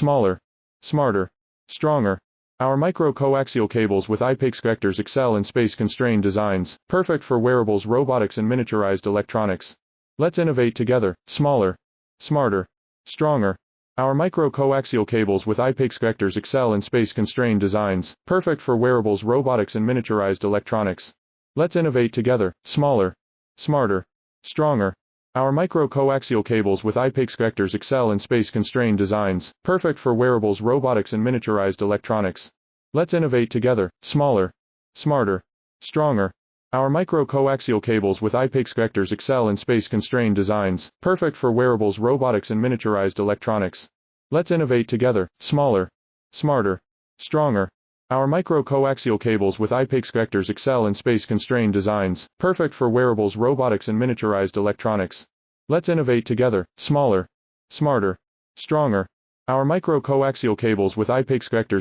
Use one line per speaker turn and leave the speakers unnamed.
smaller, smarter, stronger. Our micro-coaxial cables with IPIX connectors excel in space-constrained designs, perfect for wearables, robotics and miniaturized electronics. Let's innovate together, smaller, smarter, stronger. Our micro-coaxial cables with IPIX connectors excel in space-constrained designs, perfect for wearables, robotics and miniaturized electronics. Let's innovate together, smaller, smarter, stronger. Our micro-coaxial cables with IPIX connectors excel in space-constrained designs, perfect for wearables, robotics and miniaturized electronics. Let's innovate together, smaller, smarter, stronger. Our micro-coaxial cables with IPIX connectors excel in space-constrained designs, perfect for wearables, robotics and miniaturized electronics. Let's innovate together, smaller, smarter, stronger. Our micro-coaxial cables with IPIX connectors excel in space-constrained designs, perfect for wearables, robotics and miniaturized electronics. Let's innovate together, smaller, smarter, stronger. Our micro-coaxial cables with IPIX connectors